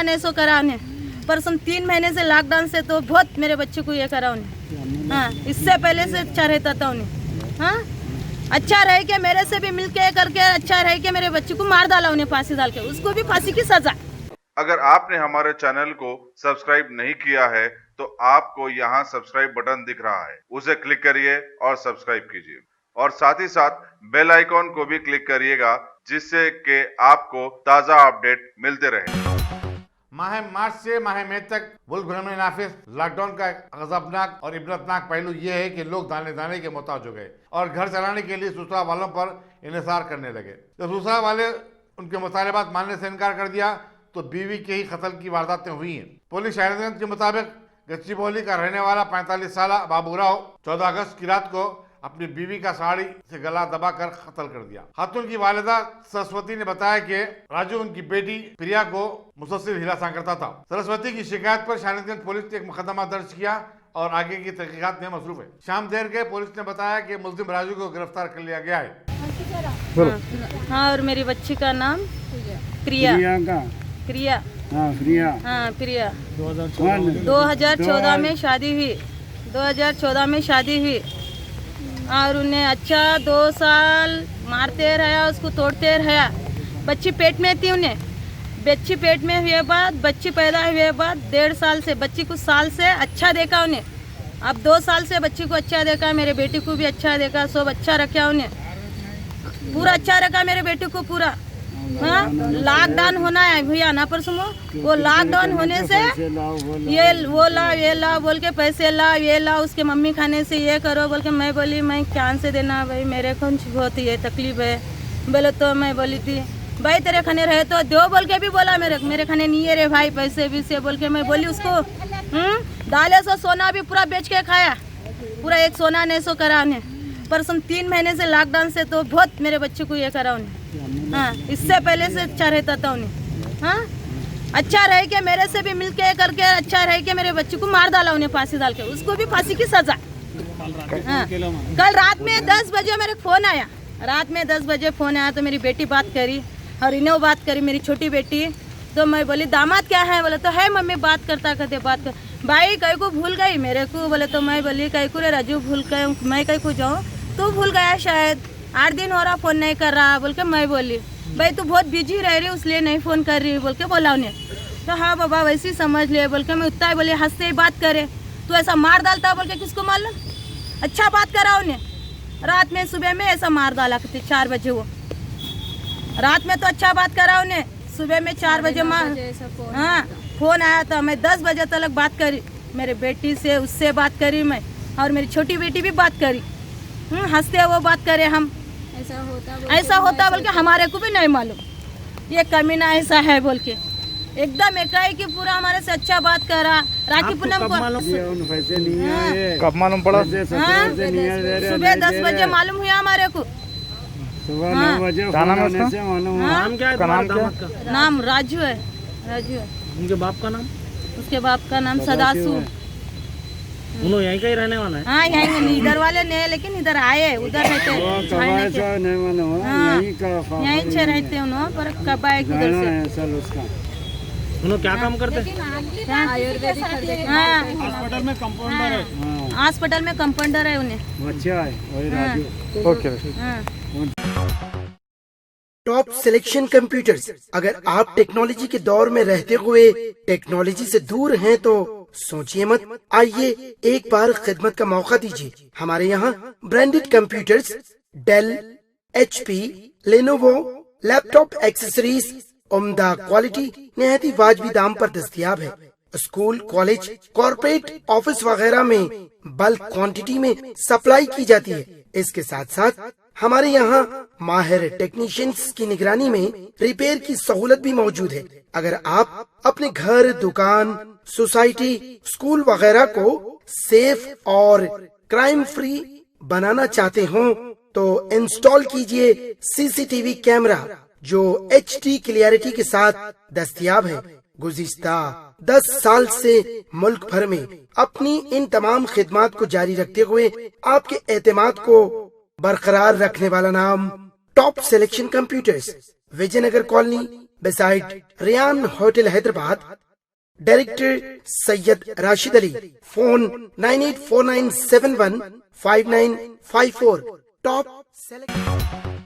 सोना नहीं सो करा उन्हें, पर 3 महीने से लॉकडाउन से तो बहुत मेरे बच्चे को ये करा उन्हें। हाँ, इससे पहले से अच्छा रहता था उन्हें। हाँ, अच्छा रहे कि मेरे से भी मिलके करके अच्छा रहे कि मेरे बच्चे को मार डाला उन्हें, फांसी डाल के, उसको भी फांसी की सजा। अगर आपने हमारे चैनल को सब्सक्राइब नहीं किया है तो आपको यहाँ सब्सक्राइब बटन दिख रहा है, उसे क्लिक करिए और सब्सक्राइब कीजिए और साथ ही साथ बेल आइकॉन को भी क्लिक करिएगा, जिससे कि आपको ताज़ा अपडेट मिलते रहे। माह मार्च से माह मई तक मुल्क भर में नाफिज लॉकडाउन का गजबनाक और इबरतनाक पहलू ये है कि लोग दाने दाने के मोहताज हो गए और घर चलाने के लिए ससुराल वालों पर इन्हिसार करने लगे। जब ससुराल वाले उनके मुतालबात मानने से इनकार कर दिया तो बीवी के ही कत्ल की वारदातें हुई हैं। पुलिस शाहिदगंज के मुताबिक गच्चीबौली का रहने वाला 45 साल बाबूराव 14 अगस्त की रात को अपनी बीवी का साड़ी से गला दबाकर कत्ल कर दिया। खातून की वालिदा सरस्वती ने बताया कि राजू उनकी बेटी प्रिया को मुसलसल हिरासत करता था। सरस्वती की शिकायत पर शाहिदगंज पुलिस ने एक मुकदमा दर्ज किया और आगे की तहकीकात में मसरूफ है। शाम देर के पुलिस ने बताया कि मुल्जिम राजू को गिरफ्तार कर लिया गया है। हाँ, और मेरी बच्ची का नाम प्रिया। प्रिया। हाँ, प्रिया 2014 में शादी हुई। 2014 में शादी हुई और उन्हें अच्छा 2 साल मारते रहा, उसको तोड़ते रहा। बच्ची पेट में थी, उन्हें बच्ची पेट में हुए बाद, बच्ची पैदा हुए बाद 1.5 साल से, बच्ची को साल से अच्छा देखा उन्हें। अब 2 साल से बच्ची को अच्छा देखा, मेरे बेटी को भी अच्छा देखा, सब अच्छा रखा उन्हें, पूरा अच्छा रखा मेरे बेटी को पूरा। हाँ, लॉकडाउन होना है भैया ना, पर सुनो, वो लॉकडाउन होने से ये ला बोल के पैसे ला, ये ला, उसके मम्मी खाने से ये करो बोल के, मैं बोली मैं क्या से देना भाई, मेरे को बहुत ये तकलीफ है। बोले तो मैं बोली थी भाई तेरे खाने रहे तो दो बोल के भी बोला, मेरे खाने नहीं है रे भाई, पैसे भी से बोल के मैं बोली उसको। डाले सो सोना भी पूरा बेच के खाया, पूरा एक सोना नहीं सो करा उन्हें, पर 3 महीने से लॉकडाउन से तो बहुत मेरे बच्चे को ये करा उन्हें। हाँ, इससे पहले से अच्छा रहता था उन्हें। हाँ, अच्छा रहे कि मेरे से भी मिलके करके अच्छा रहे कि मेरे बच्चे को मार डाला उन्हें, फांसी डाल के, उसको भी फांसी की सजा। हाँ, कल रात में 10 बजे मेरे फोन आया, रात में 10 बजे फोन आया तो मेरी बेटी बात करी और इन्हें बात करी, मेरी छोटी बेटी। तो मैं बोली दामाद क्या है, बोले तो है मम्मी, बात करता करते बात कर। भाई कहीं को भूल गई मेरे को, बोले तो मैं बोली कहीं को रे राजू भूल गए, मैं कहीं को जाऊँ, तू भूल गया शायद, 8 दिन हो रहा फोन नहीं कर रहा बोल के मैं बोली। भाई तू बहुत बिजी रह रही इसलिए नहीं फोन कर रही बोल के बोला उन्हें। तो हाँ बाबा वैसे ही समझ ले बोल के मैं उतना ही बोली, हंसते ही बात करे, तू ऐसा मार डालता बोल के किसको मालूम, अच्छा बात करा उन्हें। रात में सुबह में ऐसा मार डाला करते 4 बजे, वो रात में तो अच्छा बात करा उन्हें, सुबह में 4 बजे मार। हाँ, फोन आया था, मैं 10 बजे तक बात करी मेरे बेटी से, उससे बात करी मैं, और मेरी छोटी बेटी भी बात करी। हंसते वो बात करे, हम ऐसा होता बोल के हमारे को भी नहीं मालूम, ये कमीना ऐसा है बोल के एकदम एकाएक की पूरा हमारे से अच्छा बात करा। राखी पूनम को कब मालूम पड़ा? सुबह 10 बजे मालूम हुआ हमारे को। क्या नाम है उसका? नाम क्या है? नाम क्या? नाम राजू है, राजू है। उनके बाप का नाम? उसके बाप का नाम सदासु। उन्होंने यहीं का ही रहने वाला है? हाँ, यहीं इधर वाले नहीं, लेकिन इधर आए, उधर रहते, यहीं से रहते उन्होंने, पर कब आए उधर से। उन्होंने क्या काम करते हैं? हॉस्पिटल में कंपाउंडर है। हॉस्पिटल में कंपाउंडर है उन्हें। अच्छा है, ओके। टॉप सिलेक्शन कंप्यूटर्स, अगर आप टेक्नोलॉजी के दौर में रहते हुए टेक्नोलॉजी से दूर हैं तो सोचिए मत, आइए एक बार खिदमत का मौका दीजिए। हमारे यहाँ branded computers Dell, HP, Lenovo, laptop accessories उम्दा क्वालिटी निहायती वाजबी दाम पर दस्तयाब है। स्कूल, कॉलेज, कॉर्पोरेट, ऑफिस वगैरह में बल्क क्वांटिटी में सप्लाई की जाती है। इसके साथ साथ हमारे यहाँ माहिर टेक्नीशियंस की निगरानी में रिपेयर की सहूलत भी मौजूद है। अगर आप अपने घर, दुकान, सोसाइटी, स्कूल वगैरह को सेफ और क्राइम फ्री बनाना चाहते हो तो इंस्टॉल कीजिए CCTV कैमरा जो HD क्लियरिटी के साथ दस्तयाब है। गुज़िश्ता 10 साल से मुल्क भर में अपनी इन तमाम खिदमात को जारी रखते हुए आपके एतमाद को बरकरार रखने वाला नाम top selection computers, Vijayanagar colony, beside Rayan Hotel Hyderabad. Director Sayyid Rashid Ali. Phone 9849715954. Top Selection.